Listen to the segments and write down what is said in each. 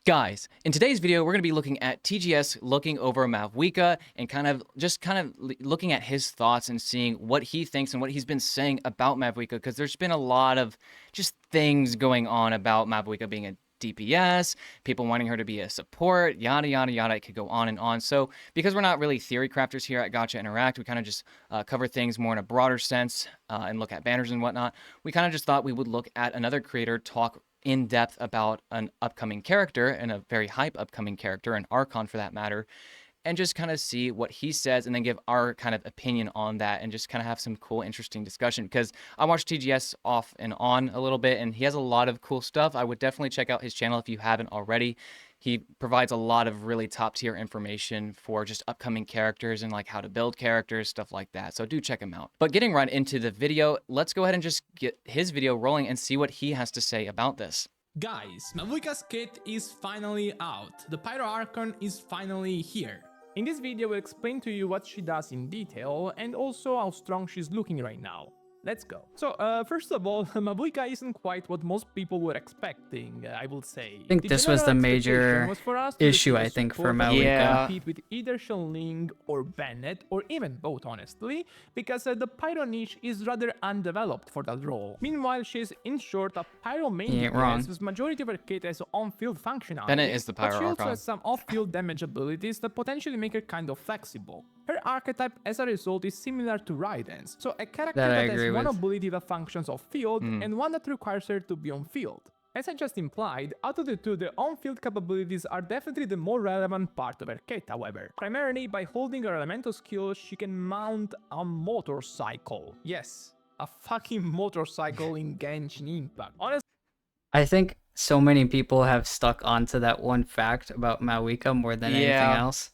Guys, in today's video, we're going to be looking at TGS looking over Mavuika and kind of looking at his thoughts and seeing what he thinks and what he's been saying about Mavuika, because there's been a lot of just things going on about Mavuika being a DPS, people wanting her to be a support, yada, yada, yada. It could go on and on. So because we're not really theory crafters here at Gotcha Interact, we kind of just cover things more in a broader sense and look at banners and whatnot. We kind of just thought we would look at another creator talk in depth about an upcoming character, and a very hype upcoming character, an Archon for that matter, and just kind of see what he says and then give our kind of opinion on that and just kind of have some cool, interesting discussion. Because I watched TGS off and on a little bit and he has a lot of cool stuff. I would definitely check out his channel if you haven't already. He provides a lot of really top tier information for just upcoming characters and like how to build characters, stuff like that. So do check him out. But getting right into the video, let's go ahead and just get his video rolling and see what he has to say about this. Guys, Mavuika's kit is finally out. The Pyro Archon is finally here. In this video, we'll explain to you what she does in detail and also how strong she's looking right now. Let's go. So, first of all, Mavuika isn't quite what most people were expecting, I will say. I think this was the major issue, I think, for Mavuika. Yeah. Compete with either Ling or Bennett, or even both, honestly, because the Pyro niche is rather undeveloped for that role. Meanwhile, she's, in short, a Pyro main DPS whose majority of her kit has on-field functionality. Bennett is the Pyro but she also Archon. has some off-field damage abilities that potentially make her kind of flexible. Her archetype, as a result, is similar to Raiden's, so a character that has one ability that functions off-field and one that requires her to be on-field. As I just implied, out of the two, the on-field capabilities are definitely the more relevant part of her kit, however. Primarily, by holding her elemental skill, she can mount a motorcycle. Yes, a fucking motorcycle in Genshin Impact. Honestly, I think so many people have stuck onto that one fact about Mavuika more than anything else.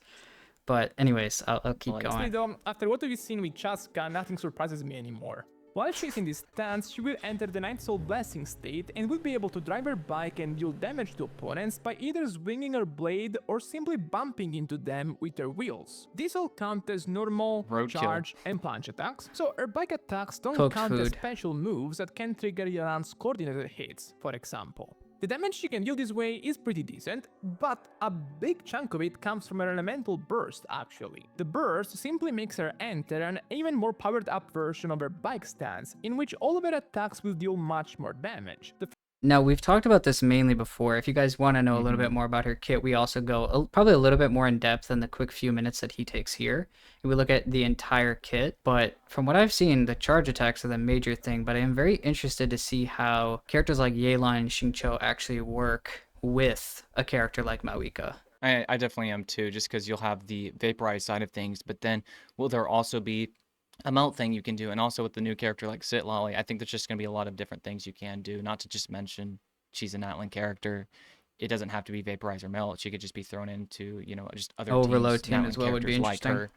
But anyways, I'll keep going. Though, after what we've seen with Chaska, nothing surprises me anymore. While she's in this stance, she will enter the Night Soul Blessing state and will be able to drive her bike and deal damage to opponents by either swinging her blade or simply bumping into them with her wheels. These all count as normal, charge, and plunge attacks, so her bike attacks don't count as special moves that can trigger Yalan's coordinated hits, for example. The damage she can deal this way is pretty decent, but a big chunk of it comes from her elemental burst, actually. The burst simply makes her enter an even more powered up version of her bike stance, in which all of her attacks will deal much more damage. Now, we've talked about this mainly before. If you guys want to know a little bit more about her kit, we also go probably a little bit more in depth than the quick few minutes that he takes here. And we look at the entire kit. But from what I've seen, the charge attacks are the major thing. But I am very interested to see how characters like Yelan and Xingqiu actually work with a character like Mavuika. I definitely am too, just because you'll have the vaporized side of things, but then will there also be a melt thing you can do? And also with the new character like Sitlolly, I think there's just going to be a lot of different things you can do, not to just mention she's an Atlan character. It doesn't have to be vaporize or melt. She could just be thrown into, you know, just other Overload team as well would be interesting. Like her.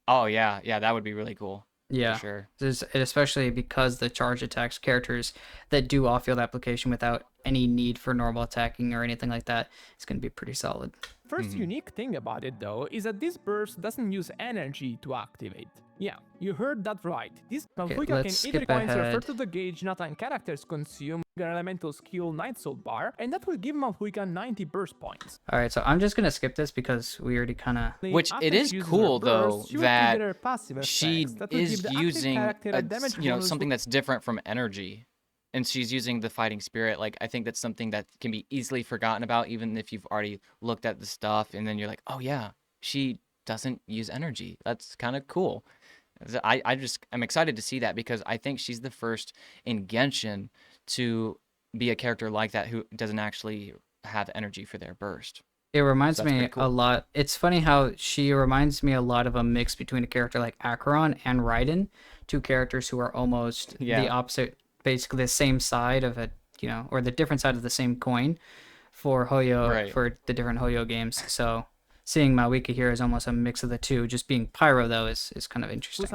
Oh yeah, that would be really cool. Yeah, for sure. Especially because the charge attacks characters that do off-field application without any need for normal attacking or anything like that, it's going to be pretty solid. First unique thing about it though is that this burst doesn't use energy to activate. Yeah, you heard that right. This Mavuika can either coins refer to the gauge Nathan characters consume their elemental skill Night Soul bar, and that will give Mavuika 90 burst points. Alright, so I'm just gonna skip this because we already kinda... Which it is cool though that she is using something that's different from energy. And she's using the fighting spirit. Like, I think that's something that can be easily forgotten about, even if you've already looked at the stuff and then you're like, oh yeah, she doesn't use energy. That's kind of cool. I'm excited to see that, because I think she's the first in Genshin to be a character like that who doesn't actually have energy for their burst. It reminds me a lot. It's funny how she reminds me a lot of a mix between a character like Acheron and Raiden, two characters who are almost the opposite, basically the same side of it, you know, or the different side of the same coin for Hoyo, for the different Hoyo games. So seeing Mavuika here is almost a mix of the two. Just being Pyro though is kind of interesting.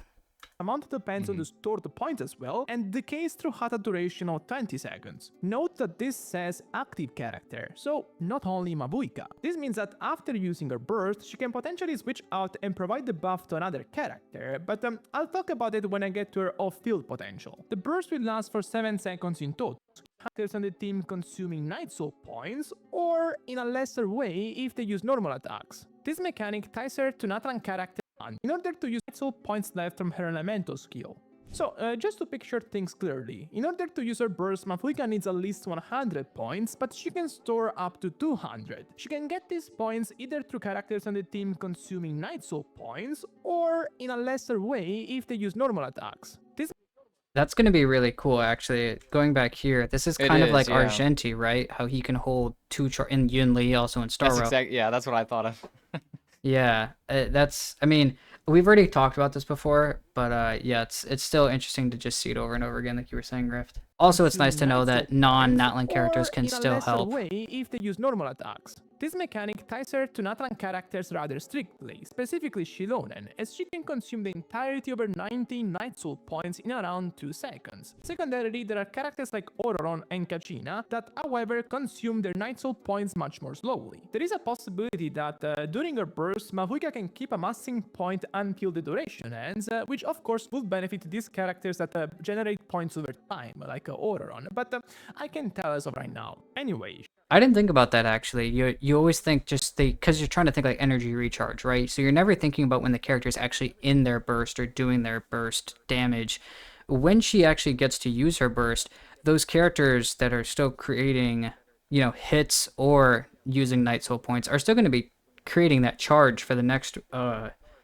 Amount depends on the stored points as well, and decays through a duration of 20 seconds. Note that this says active character, so not only Mavuika. This means that after using her burst, she can potentially switch out and provide the buff to another character, but I'll talk about it when I get to her off-field potential. The burst will last for 7 seconds in total, characters on the team consuming Night Soul points, or in a lesser way if they use normal attacks. This mechanic ties her to Nathan character 1 in order to use Night Soul points left from her elemental skill. So, just to picture things clearly, in order to use her burst, Mavuika needs at least 100 points, but she can store up to 200. She can get these points either through characters on the team consuming Night Soul points, or in a lesser way if they use normal attacks. That's going to be really cool, actually. Going back here, this is kind of like Argenti, right? How he can hold two in Yunli, also in Starro. Yeah, that's what I thought of. Yeah, I mean, we've already talked about this before, but yeah, it's still interesting to just see it over and over again, like you were saying, Rift. Also, it's nice to know that non-Natlan characters can still help. Way if they use normal attacks. This mechanic ties her to Natlan characters rather strictly, specifically Shilonen, as she can consume the entirety of her 19 Night Soul points in around 2 seconds. Secondarily, there are characters like Ororon and Kachina that, however, consume their Night Soul points much more slowly. There is a possibility that during her burst, Mavuika can keep amassing point until the duration ends, which of course would benefit these characters that generate points over time, like Ororon, but I can't tell as of right now. Anyway. I didn't think about that, actually. You always think just because you're trying to think like energy recharge, right? So you're never thinking about when the character is actually in their burst or doing their burst damage. When she actually gets to use her burst, those characters that are still creating, hits or using Night Soul points are still going to be creating that charge for the next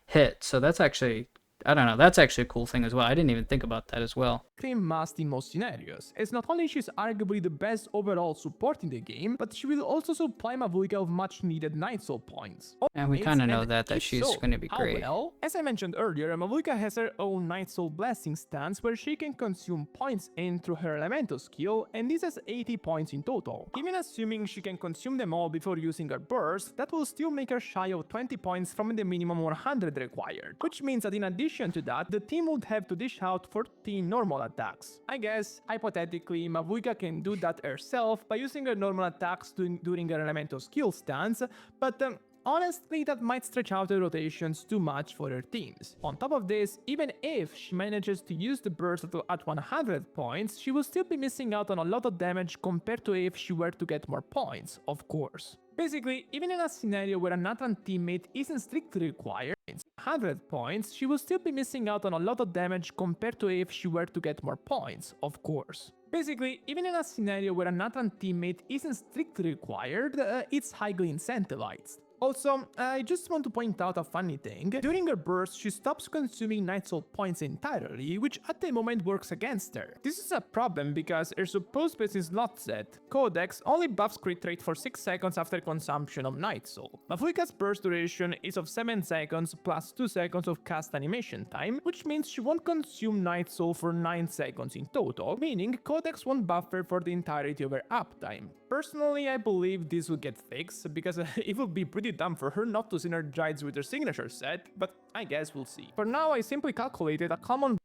hit. So that's actually, I don't know, that's actually a cool thing as well. I didn't even think about that as well. Must in most scenarios, as not only she's arguably the best overall support in the game, but she will also supply Mavuika with much needed Night Soul points. And we kind of know that she's going to be great. Well, as I mentioned earlier, Mavuika has her own Night Soul Blessing stance where she can consume points in through her elemental skill, and this has 80 points in total. Even assuming she can consume them all before using her burst, that will still make her shy of 20 points from the minimum 100 required, which means that in addition to that, the team would have to dish out 14 normal attacks. I guess, hypothetically, Mavuika can do that herself by using her normal attacks during her elemental skill stance, but honestly, that might stretch out the rotations too much for her teams. On top of this, even if she manages to use the burst at 100 points, she will still be missing out on a lot of damage compared to if she were to get more points, of course. Basically, even in a scenario where a Nathan teammate isn't strictly required 100 points, she will still be missing out on a lot of damage compared to if she were to get more points, of course. Basically, even in a scenario where a Nathan teammate isn't strictly required, it's highly incentivized. Also, I just want to point out a funny thing. During her burst, she stops consuming Night Soul points entirely, which at the moment works against her. This is a problem because her supposed base is not set. Codex only buffs crit rate for 6 seconds after consumption of Night Soul. Mavuika's burst duration is of 7 seconds plus 2 seconds of cast animation time, which means she won't consume Night Soul for 9 seconds in total, meaning Codex won't buff her for the entirety of her uptime. Personally, I believe this will get fixed, because it would be pretty dumb for her not to synergize with her signature set, but I guess we'll see. For now, I simply calculated a common...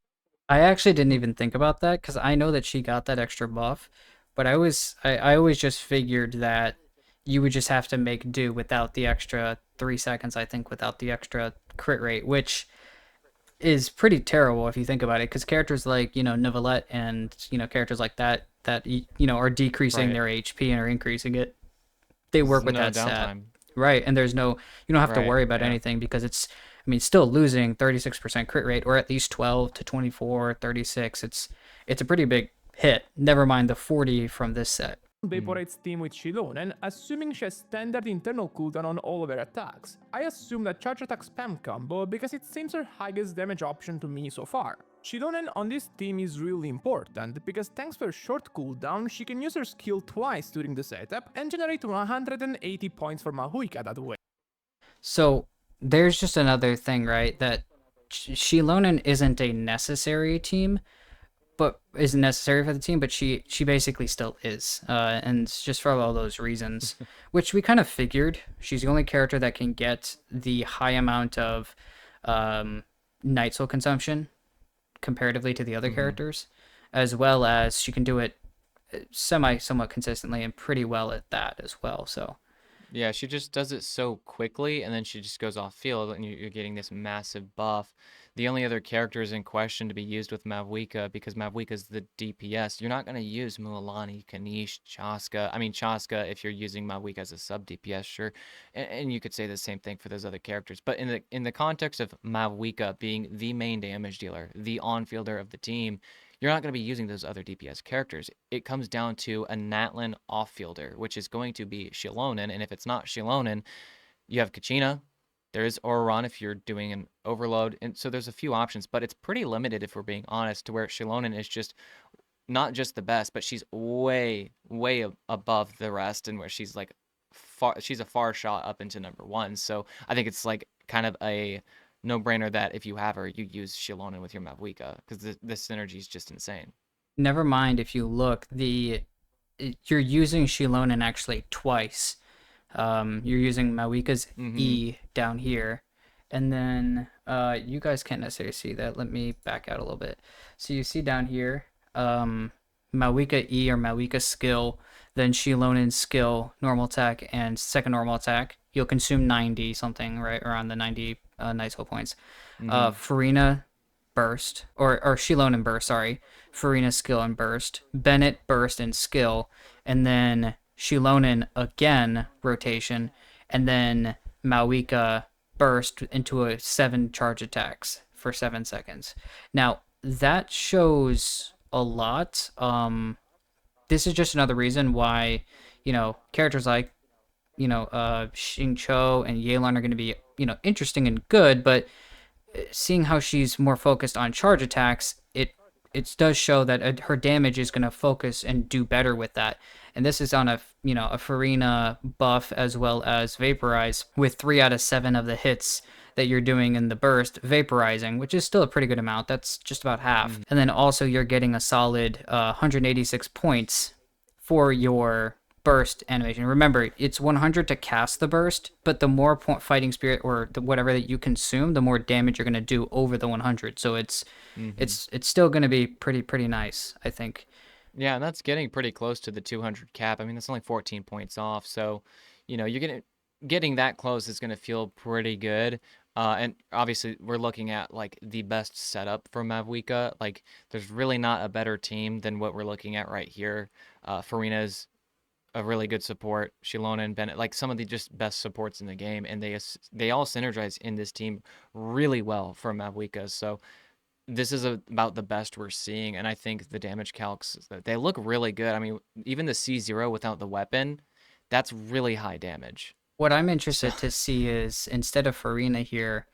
I actually didn't even think about that, because I know that she got that extra buff, but I always just figured that you would just have to make do without the extra 3 seconds, I think, without the extra crit rate, which is pretty terrible if you think about it, because characters like, Neuvillette and, characters like that are decreasing their HP and are increasing it. They work with that stat. Right, and there's you don't have to worry about anything, because it's, still losing 36% crit rate, or at least 12 to 24, 36. It's a pretty big hit, never mind the 40 from this set. Vaporate's team with Shilonen, assuming she has standard internal cooldown on all of her attacks. I assume that charge attack spam combo because it seems her highest damage option to me so far. Shilonen on this team is really important because thanks to her short cooldown, she can use her skill twice during the setup and generate 180 points for Mavuika that way. So there's just another thing, right, that Shilonen isn't a necessary team, but isn't necessary for the team, but she basically still is, and it's just for all those reasons, which we kind of figured. She's the only character that can get the high amount of Night Soul consumption comparatively to the other characters, as well as she can do it somewhat consistently and pretty well at that as well. So yeah, she just does it so quickly, and then she just goes off field, and you're getting this massive buff the only other characters in question to be used with Mavuika, because Mavuika's the DPS, you're not going to use Mualani, Kanish, Chaska. I mean, Chaska, if you're using Mavuika as a sub DPS, sure. And you could say the same thing for those other characters. But in the context of Mavuika being the main damage dealer, the on-fielder of the team, you're not going to be using those other DPS characters. It comes down to a Natlin off-fielder, which is going to be Shilonen. And if it's not Shilonen, you have Kachina. There is Auron if you're doing an overload. And so there's a few options, but it's pretty limited if we're being honest, to where Shilonen is just not just the best, but she's way, way above the rest, and where she's like she's a far shot up into number one. So I think it's like kind of a no-brainer that if you have her, you use Shilonen with your Mavuika, because the synergy is just insane. Never mind if you look, you're using Shilonen actually twice. You're using Mavuika's E down here, and then you guys can't necessarily see that. Let me back out a little bit. So you see down here, Mavuika E or Mavuika skill, then Shilonen skill, normal attack, and second normal attack. You'll consume 90 something, right around the 90 nice hit points. Farina burst, or Shilonen burst, sorry. Farina skill and burst. Bennett burst and skill, and then Shilonen again rotation, and then Mavuika burst into a 7 charge attacks for 7 seconds. Now that shows a lot. This is just another reason why, characters like, Xingqiu and Yelan are going to be, interesting and good, but seeing how she's more focused on charge attacks, it does show that her damage is going to focus and do better with that. And this is on a Farina buff as well as Vaporize, with 3 out of 7 of the hits that you're doing in the burst vaporizing, which is still a pretty good amount. That's just about half. And then also you're getting a solid 186 points for your burst animation. Remember, it's 100 to cast the burst, but the more fighting spirit or whatever that you consume, the more damage you're going to do over the 100. So it's still going to be pretty nice, I think. Yeah, and that's getting pretty close to the 200 cap. I mean, that's only 14 points off. So, you're getting that close is going to feel pretty good. And obviously, we're looking at like the best setup for Mavuika. Like, there's really not a better team than what we're looking at right here. Farina's a really good support. Shilona and Bennett, like some of the just best supports in the game, and they all synergize in this team really well for Mavuika. So this is about the best we're seeing, and I think the damage calcs, they look really good. I mean, even the C0 without the weapon, that's really high damage. What I'm interested to see is, instead of Farina here,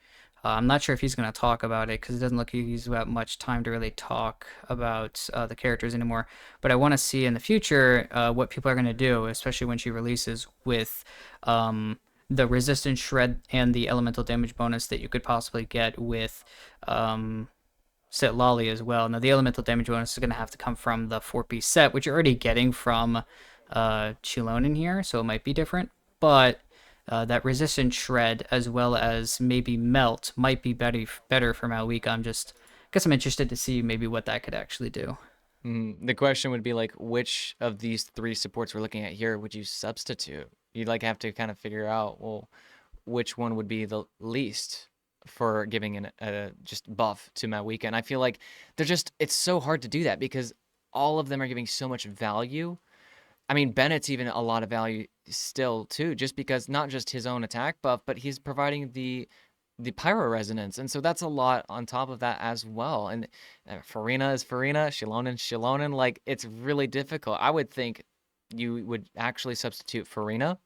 I'm not sure if he's going to talk about it because it doesn't look like he's got much time to really talk about the characters anymore. But I want to see in the future what people are going to do, especially when she releases, with the resistance shred and the elemental damage bonus that you could possibly get with Sitlali as well. Now, the elemental damage bonus is going to have to come from the 4-piece set, which you're already getting from Shilonen here, so it might be different. But that resistance shred as well as maybe melt might be better for Mavuika. I guess I'm interested to see maybe what that could actually do. The question would be like, which of these 3 supports we're looking at here would you substitute? You'd like have to kind of figure out, well, which one would be the least for giving a just buff to Mavuika. And I feel like it's so hard to do that because all of them are giving so much value. I mean, Bennett's even a lot of value still too, just because not just his own attack buff, but he's providing the pyro resonance, and so that's a lot on top of that as well. And Farina is Farina, Shilonen. Like, it's really difficult. I would think you would actually substitute Farina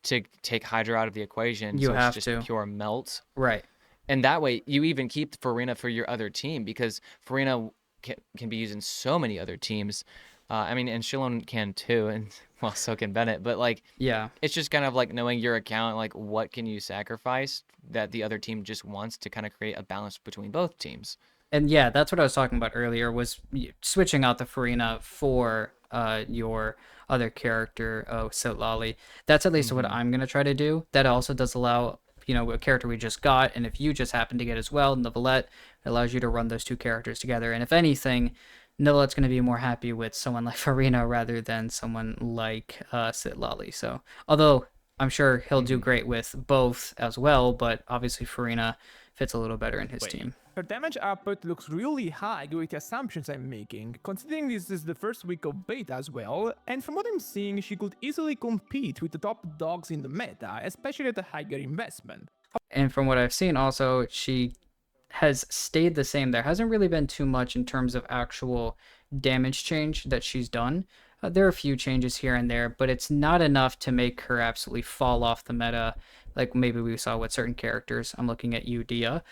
to take Hydra out of the equation. You so have it's to just pure melt, right? And that way you even keep Farina for your other team, because Farina can be used in so many other teams. I mean, and Shilon can too, and well, so can Bennett. But like, yeah, it's just kind of like knowing your account, like what can you sacrifice that the other team just wants to kind of create a balance between both teams. And yeah, that's what I was talking about earlier, was switching out the Farina for your other character, Sitlali. That's at least what I'm gonna try to do. That also does allow, a character we just got, and if you just happen to get as well, Neuvillette, it allows you to run those 2 characters together. And if anything, Neuvillette's going to be more happy with someone like Farina rather than someone like Sitlali. So, although I'm sure he'll do great with both as well, but obviously Farina fits a little better in his team. Her damage output looks really high with the assumptions I'm making, considering this is the first week of beta as well, and from what I'm seeing she could easily compete with the top dogs in the meta, especially at a higher investment. And from what I've seen also, she has stayed the same. There hasn't really been too much in terms of actual damage change that she's done. There are a few changes here and there, but it's not enough to make her absolutely fall off the meta, like maybe we saw with certain characters. I'm looking at you, Dia.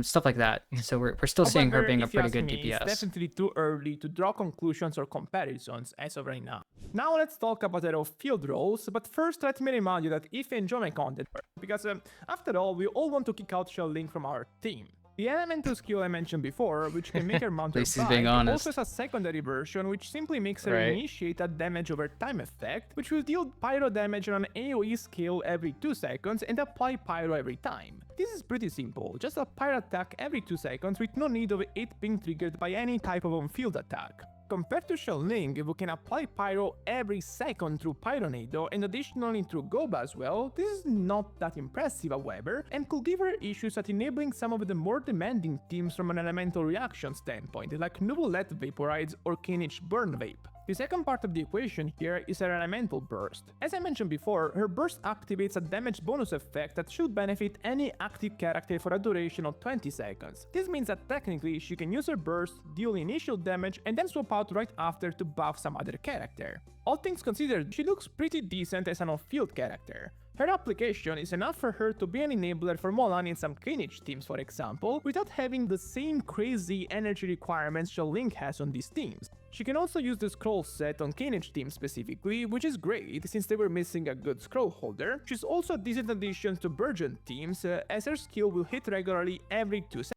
Stuff like that. So we're still seeing her However, being a if you pretty ask good me, DPS. It's definitely too early to draw conclusions or comparisons as of right now. Now let's talk about her field roles, but first let me remind you that if you enjoy my content, because after all, we all want to kick out Ling from our team. The elemental skill I mentioned before, which can make her mount her least he's being bike, honest. also has a secondary version which simply makes her Right. initiate a damage over time effect, which will deal pyro damage on an AoE scale every 2 seconds and apply pyro every time. This is pretty simple, just a pyro attack every 2 seconds with no need of it being triggered by any type of on-field attack. Compared to Ling, who can apply Pyro every second through Pyronado and additionally through Goba as well, this is not that impressive however, and could give her issues at enabling some of the more demanding teams from an elemental reaction standpoint, like Nuvolette Vaporize or Kinich Burn Vape. The second part of the equation here is her elemental burst. As I mentioned before, her burst activates a damage bonus effect that should benefit any active character for a duration of 20 seconds. This means that technically she can use her burst, deal initial damage, and then swap out right after to buff some other character. All things considered, she looks pretty decent as an on-field character. Her application is enough for her to be an enabler for Molan in some Kinich teams for example, without having the same crazy energy requirements Link has on these teams. She can also use the scroll set on Kinich teams specifically, which is great since they were missing a good scroll holder. She's also a decent addition to Burgeon teams, as her skill will hit regularly every 2 seconds.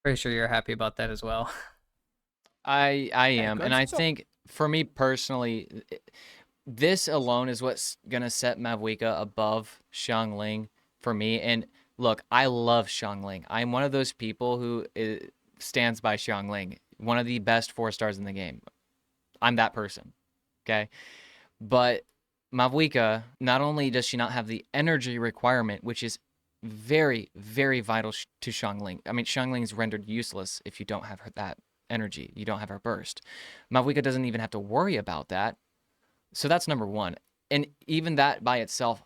Pretty sure you're happy about that as well. I am, and I So- think for me personally, this alone is what's gonna set Mavuika above Xiangling for me. And look, I love Xiangling. I'm one of those people who stands by Xiangling, one of the best 4-stars in the game. I'm that person, okay? But Mavuika, not only does she not have the energy requirement, which is very, very vital to Xiangling. I mean, Xiangling is rendered useless if you don't have that energy. You don't have her burst. Mavuika doesn't even have to worry about that. So that's number one. And even that by itself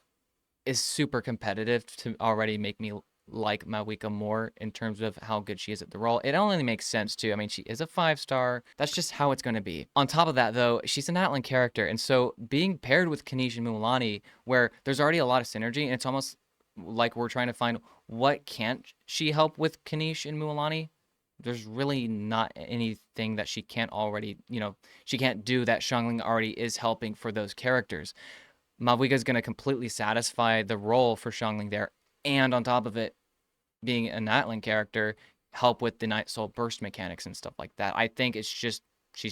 is super competitive to already make me like Mavuika more in terms of how good she is at the role. It only makes sense too. I mean, she is a 5-star. That's just how it's going to be. On top of that, though, she's an Atlan character. And so being paired with Kanish and Mulan, where there's already a lot of synergy, and it's almost like we're trying to find what can't she help with Kanish and Mulan. There's really not anything that she can't already, she can't do that Xiangling already is helping for those characters. Mavuika is going to completely satisfy the role for Xiangling there. And on top of it, being an Atlan character, help with the Night Soul burst mechanics and stuff like that. I think she's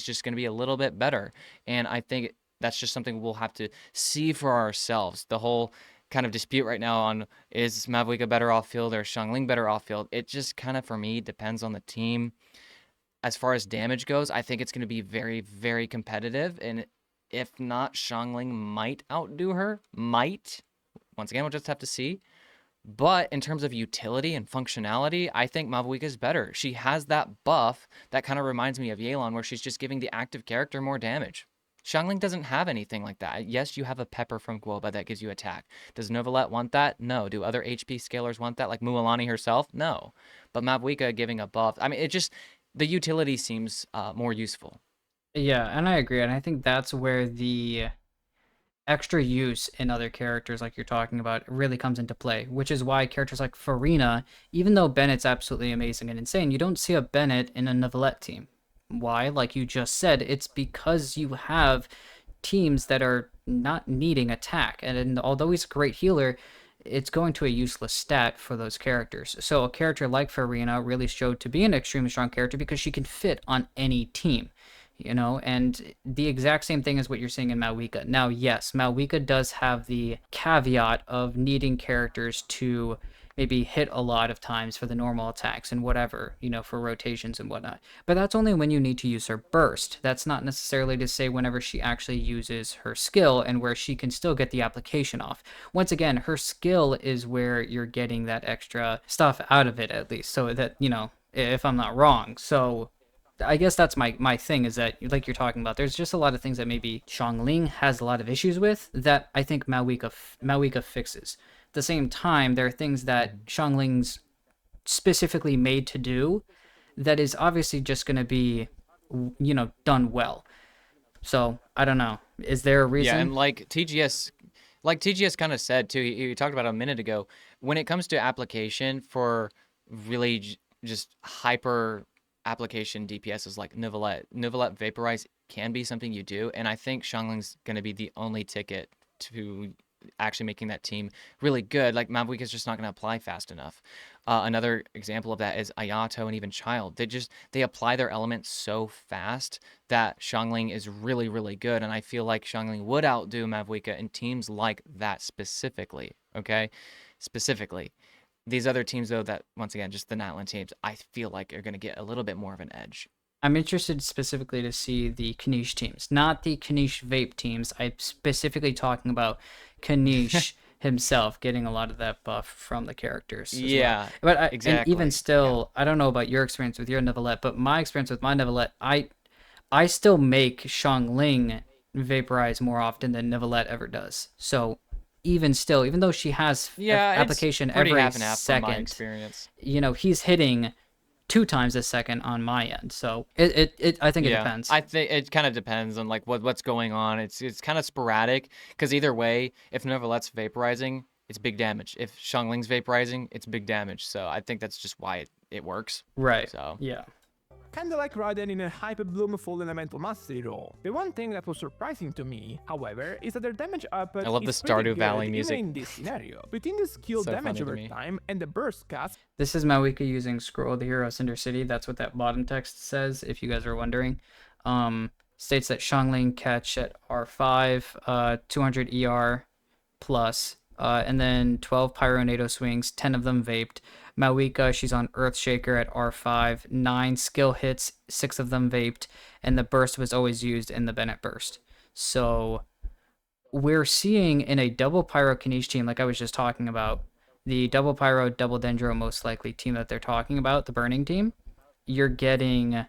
just going to be a little bit better. And I think that's just something we'll have to see for ourselves. The whole kind of dispute right now on is Mavuika better off field or Xiangling better off field. It just kind of, for me, depends on the team. As far as damage goes, I think it's going to be very, very competitive. And if not, Xiangling might outdo her. Might. Once again, we'll just have to see. But in terms of utility and functionality, I think Mavuika is better. She has that buff that kind of reminds me of Yelan, where she's just giving the active character more damage. Xiangling doesn't have anything like that. Yes, you have a pepper from Guoba that gives you attack. Does Novelette want that? No. Do other HP scalers want that, like Mualani herself? No. But Mavuika giving a buff, I mean, the utility seems more useful. Yeah, and I agree. And I think that's where the extra use in other characters like you're talking about really comes into play, which is why characters like Farina, even though Bennett's absolutely amazing and insane, you don't see a Bennett in a Novelette team. Why? Like you just said, it's because you have teams that are not needing attack. And although he's a great healer, it's going to a useless stat for those characters. So a character like Farina really showed to be an extremely strong character because she can fit on any team. And the exact same thing as what you're seeing in Mavuika. Now, yes, Mavuika does have the caveat of needing characters to maybe hit a lot of times for the normal attacks and whatever, for rotations and whatnot. But that's only when you need to use her burst. That's not necessarily to say whenever she actually uses her skill and where she can still get the application off. Once again, her skill is where you're getting that extra stuff out of it, at least, so that, if I'm not wrong. So I guess that's my thing, is that, like you're talking about, there's just a lot of things that maybe Xiangling has a lot of issues with that I think Mavuika fixes. At the same time, there are things that Xiangling's specifically made to do that is obviously just going to be, done well. So I don't know. Is there a Yeah, reason? and like TGS kind of said too, he talked about it a minute ago. When it comes to application for really just hyper application DPSs like Neuvillette Vaporize can be something you do, and I think Shangling's going to be the only ticket to actually making that team really good. Like Mavuika is just not going to apply fast enough. Another example of that is Ayato and even Child. They apply their elements so fast that Xiangling is really, really good. And I feel like Xiangling would outdo Mavuika in teams like that specifically. Okay? Specifically. These other teams, though, that once again, just the Natlan teams, I feel like are going to get a little bit more of an edge. I'm interested specifically to see the Kanish teams, not the Kanish vape teams. I'm specifically talking about Kanish himself getting a lot of that buff from the characters. Yeah, well. But and exactly. even still, I don't know about your experience with your Neuvillette, but my experience with my Neuvillette, I still make Xiangling vaporize more often than Neuvillette ever does. So even still, even though she has application pretty every half and half from my second, experience. he's hitting 2 times a second on my end. So I think it depends. I think it kind of depends on like what's going on. It's kind of sporadic because either way, if Neuvillette's vaporizing, it's big damage. If Xiangling's vaporizing, it's big damage. So I think that's just why it works. Right. So yeah. Kinda like Raiden in a Hyperbloom full elemental mastery role. The one thing that was surprising to me, however, is that their damage output I love is the pretty Stardew good Valley music. even in this scenario. Between the skill So damage funny to over me. time and the burst cast, This is Mavuika using Scroll of the Hero Cinder City. That's what that bottom text says, if you guys are wondering. States that Xiangling catch at R5, 200 ER plus, and then 12 Pyro NATO swings, 10 of them vaped. Mavuika, she's on Earthshaker at R5, 9 skill hits, 6 of them vaped, and the burst was always used in the Bennett burst. So we're seeing in a double Pyro Kanish team, like I was just talking about, the double Pyro, double Dendro most likely team that they're talking about, the Burning team, you're getting,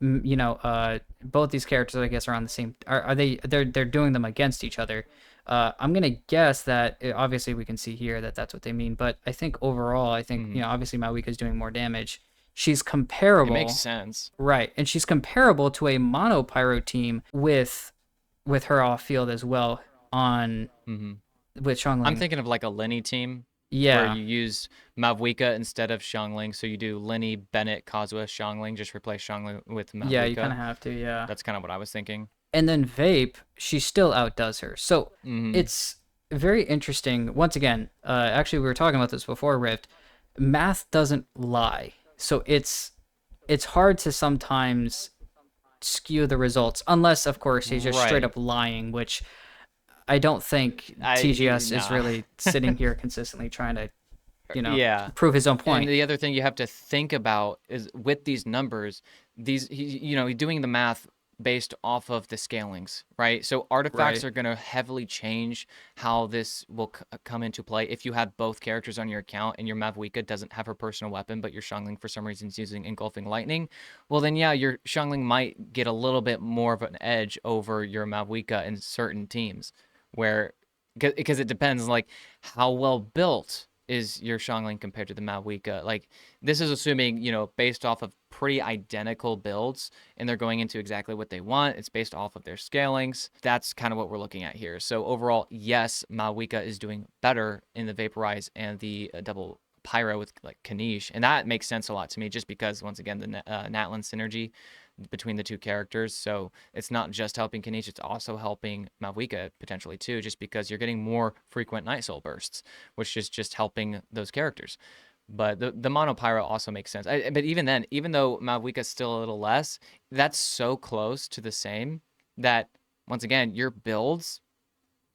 both these characters, I guess, are on the same. They're doing them against each other. I'm gonna guess that obviously we can see here that that's what they mean, but I think overall, I think obviously Mavuika is doing more damage. She's comparable. It makes sense, right? And she's comparable to a mono Pyro team with her off field as well on with Xiangling. I'm thinking of like a Lenny team. Yeah. Where you use Mavuika instead of Xiangling. So you do Lenny, Bennett, Kazuha, Xiangling. Just replace Xiangling with Mavuika. Yeah, you kind of have to, yeah. That's kind of what I was thinking. And then Vape, she still outdoes her. So it's very interesting. Once again, actually, we were talking about this before, Rift. Math doesn't lie. So it's hard to sometimes skew the results. Unless, of course, he's just straight up lying, which I don't think TGS is really sitting here consistently trying to, prove his own point. And the other thing you have to think about is with these numbers, he's doing the math based off of the scalings, right? So artifacts are going to heavily change how this will come into play. If you have both characters on your account and your Mavuika doesn't have her personal weapon, but your Xiangling for some reason is using Engulfing Lightning, well then your Xiangling might get a little bit more of an edge over your Mavuika in certain teams. Because it depends, like, how well built is your Xiangling compared to the Mavuika. Like, this is assuming, based off of pretty identical builds, and they're going into exactly what they want. It's based off of their scalings. That's kind of what we're looking at here. So overall, yes, Mavuika is doing better in the Vaporize and the double Pyro with, like, Kanish, and that makes sense a lot to me, just because, once again, the Natlan synergy between the two characters. So it's not just helping Kanish, it's also helping Mavuika potentially too, just because you're getting more frequent Night Soul bursts, which is just helping those characters. But the mono Pyro also makes sense. But even then, even though Mavuika's still a little less, that's so close to the same that, once again, your builds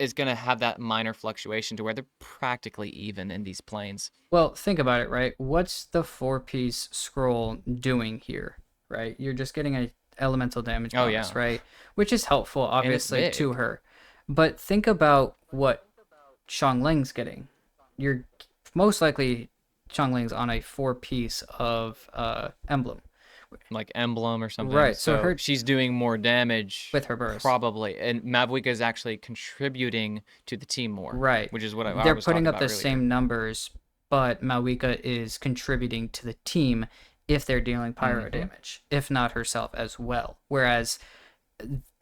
is going to have that minor fluctuation to where they're practically even in these planes. Well, think about it, right? What's the 4-piece scroll doing here? Right, you're just getting a elemental damage bonus, right? Which is helpful, obviously, to her. But think about what Xiangling's getting. You're most likely Xiangling's on a 4-piece of emblem. Like emblem or something. Right, So she's doing more damage with her burst. Probably. And Mavuika is actually contributing to the team more. Right. Which is what I They're was putting talking up about the earlier. same numbers, but Mavuika is contributing to the team if they're dealing pyro damage, if not herself as well. Whereas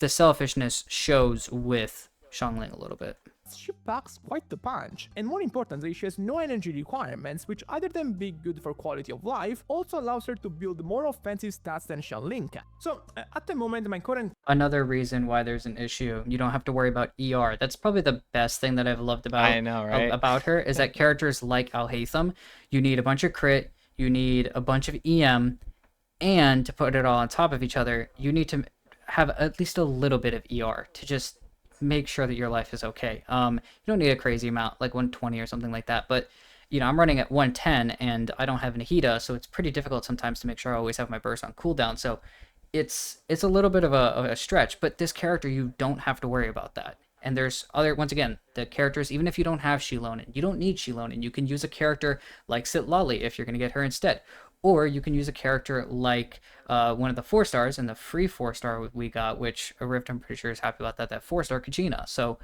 the selfishness shows with Xiangling a little bit. She packs quite the punch, and more importantly, she has no energy requirements, which other than being good for quality of life, also allows her to build more offensive stats than Xiangling can. So, at the moment, my current... Another reason why there's an issue, you don't have to worry about ER. That's probably the best thing that I've loved about, I know, right? About her, is that characters like Alhaitham, you need a bunch of crit, you need a bunch of EM, and to put it all on top of each other, you need to have at least a little bit of ER to just make sure that your life is okay. You don't need a crazy amount, like 120 or something like that, but you know, I'm running at 110 and I don't have Nahida, so it's pretty difficult sometimes to make sure I always have my burst on cooldown. So it's a little bit of a stretch, but this character, you don't have to worry about that. And there's other, once again, the characters, even if you don't have Shilonin, you don't need Shilonin. You can use a character like Sitlali if you're going to get her instead. Or you can use a character like one of the 4-stars and the free 4-star we got, which Rift, I'm pretty sure, is happy about that, 4-star Kachina. So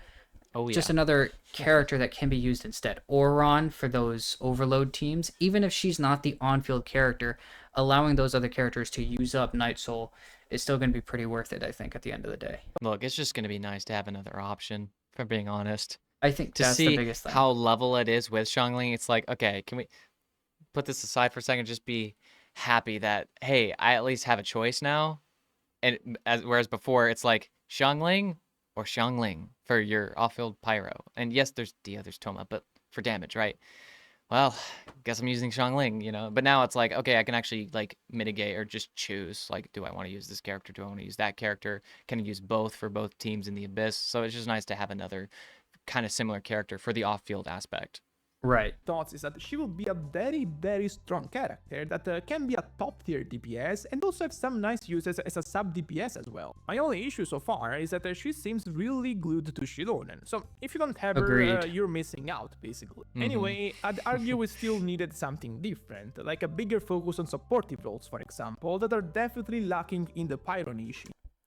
just another character that can be used instead. Oron for those overload teams, even if she's not the on-field character, allowing those other characters to use up Night Soul is still going to be pretty worth it, I think, at the end of the day. Look, it's just going to be nice to have another option, if I'm being honest. I think that's the biggest thing. How level it is with Xiangling, it's like, okay, can we put this aside for a second, just be happy that, hey, I at least have a choice now. And whereas before it's like Xiangling or Xiangling for your off-field pyro. And yes, there's Dia, there's Toma, but for damage, right? Well, guess I'm using Xiangling, you know. But now it's like, okay, I can actually like mitigate or just choose, like, do I want to use this character? Do I want to use that character? Can I use both for both teams in the Abyss? So it's just nice to have another kind of similar character for the off-field aspect. Right. Thoughts is that she will be a very, very strong character that can be a top tier DPS and also have some nice uses as a sub DPS as well. My only issue so far is that she seems really glued to Shilonin, so if you don't have her, you're missing out basically. Anyway, I'd argue we still needed something different, like a bigger focus on supportive roles, for example, that are definitely lacking in the Pyro niche.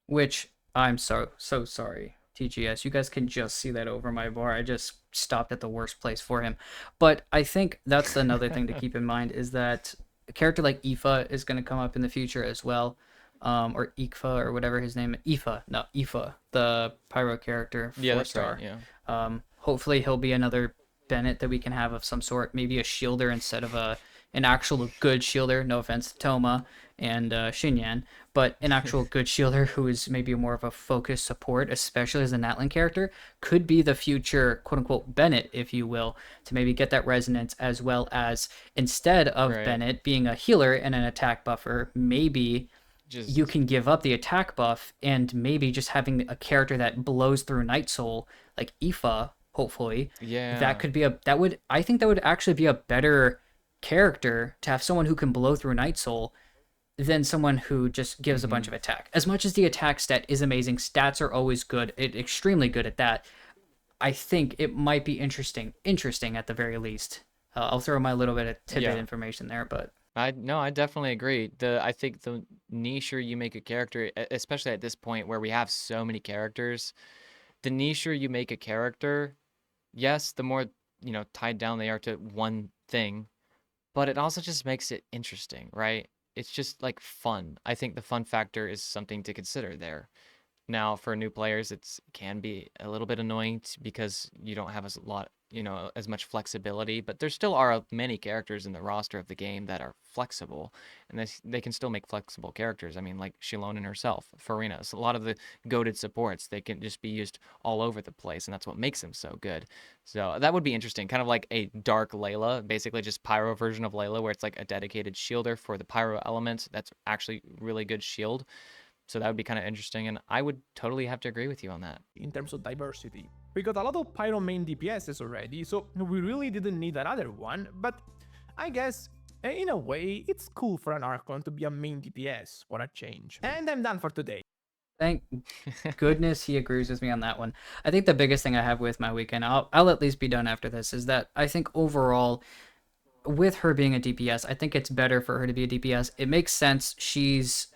Which, I'm so sorry, TGS, you guys can just see that over my bar. I just stopped at the worst place for him. But I think that's another thing to keep in mind, is that a character like Aoife is going to come up in the future as well. Or Ikfa or whatever his name is. Aoife, the pyro character, 4-star. Yeah, that's right, yeah. Hopefully he'll be another Bennett that we can have of some sort, maybe a shielder instead of an actual good shielder. No offense to Toma and Xinyan, but an actual good shielder who is maybe more of a focused support, especially as a Natlan character, could be the future quote-unquote Bennett, if you will, to maybe get that resonance, as well as instead of Bennett being a healer and an attack buffer, maybe you can give up the attack buff and maybe just having a character that blows through Night Soul like Aoife, hopefully. Yeah, that could be I think that would actually be a better character to have, someone who can blow through Night Soul than someone who just gives a bunch of attack. As much as the attack stat is amazing, stats are always good, extremely good at that, I think it might be interesting at the very least. I'll throw my little bit of tidbit information there, but I definitely agree. I think the nicher you make a character, especially at this point where we have so many characters, the nicher you make a character, yes, the more, you know, tied down they are to one thing, but it also just makes it interesting, right? It's just like fun. I think the fun factor is something to consider there. Now, for new players, it can be a little bit annoying because you don't have as much flexibility, but there still are many characters in the roster of the game that are flexible, and they can still make flexible characters. I mean, like Shilonin herself, Farina. So a lot of the goated supports, they can just be used all over the place, and that's what makes them so good. So that would be interesting, kind of like a Dark Layla, basically just Pyro version of Layla, where it's like a dedicated shielder for the Pyro element. That's actually really good shield. So that would be kind of interesting, and I would totally have to agree with you on that. In terms of diversity, we got a lot of Pyro main DPSs already, so we really didn't need another one, but I guess, in a way, it's cool for an Archon to be a main DPS for a change. And I'm done for today. Thank goodness he agrees with me on that one. I think the biggest thing I have with my weekend, I'll at least be done after this, is that I think overall, with her being a DPS, I think it's better for her to be a DPS. It makes sense. She's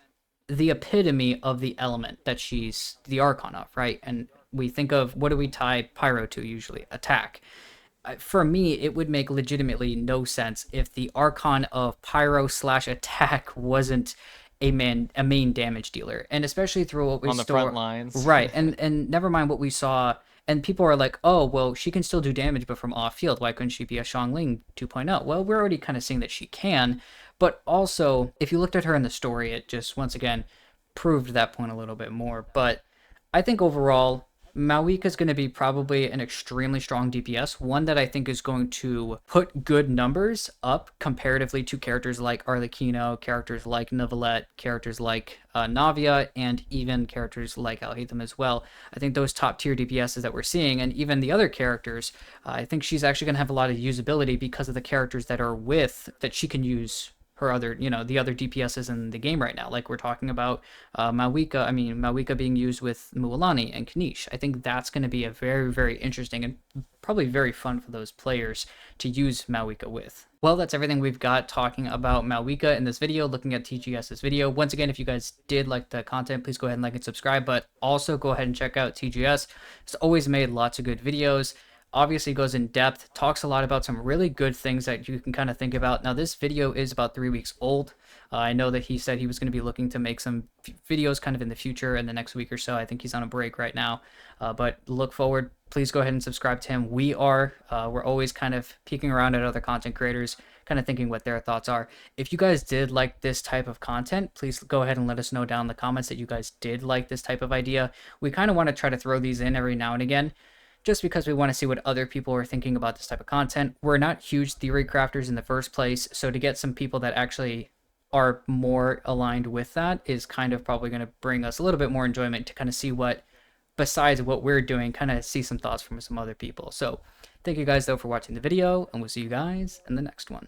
the epitome of the element that she's the Archon of, right? And we think of, what do we tie Pyro to usually? Attack. For me, it would make legitimately no sense if the Archon of Pyro / attack wasn't a main damage dealer, and especially through what we on the front lines, right? And never mind what we saw. And people are like, oh, well, she can still do damage, but from off field. Why couldn't she be a Xiangling 2.0? Well, we're already kind of seeing that she can, but also if you looked at her in the story, it just once again proved that point a little bit more. But I think overall, Mavuika is going to be probably an extremely strong DPS, one that I think is going to put good numbers up comparatively to characters like Arlecchino, characters like Neuvillette, characters like Navia, and even characters like Alhaitham as well. I think those top tier DPSs that we're seeing, and even the other characters, I think she's actually going to have a lot of usability because of the characters that are with, that she can use her other, the other DPSs in the game right now. Like we're talking about Mavuika being used with Mualani and Kanish. I think that's going to be a very, very interesting and probably very fun for those players to use Mavuika with. Well, that's everything we've got talking about Mavuika in this video, looking at TGS's video. Once again, if you guys did like the content, please go ahead and like and subscribe, but also go ahead and check out TGS. It's always made lots of good videos. Obviously goes in depth, talks a lot about some really good things that you can kind of think about. Now, this video is about 3 weeks old. I know that he said he was going to be looking to make some videos kind of in the future, in the next week or so. I think he's on a break right now, but look forward. Please go ahead and subscribe to him. We're always kind of peeking around at other content creators, kind of thinking what their thoughts are. If you guys did like this type of content, please go ahead and let us know down in the comments that you guys did like this type of idea. We kind of want to try to throw these in every now and again, just because we want to see what other people are thinking about this type of content. We're not huge theory crafters in the first place, so to get some people that actually are more aligned with that is kind of probably going to bring us a little bit more enjoyment to kind of see what, besides what we're doing, kind of see some thoughts from some other people. So thank you guys though for watching the video, and we'll see you guys in the next one.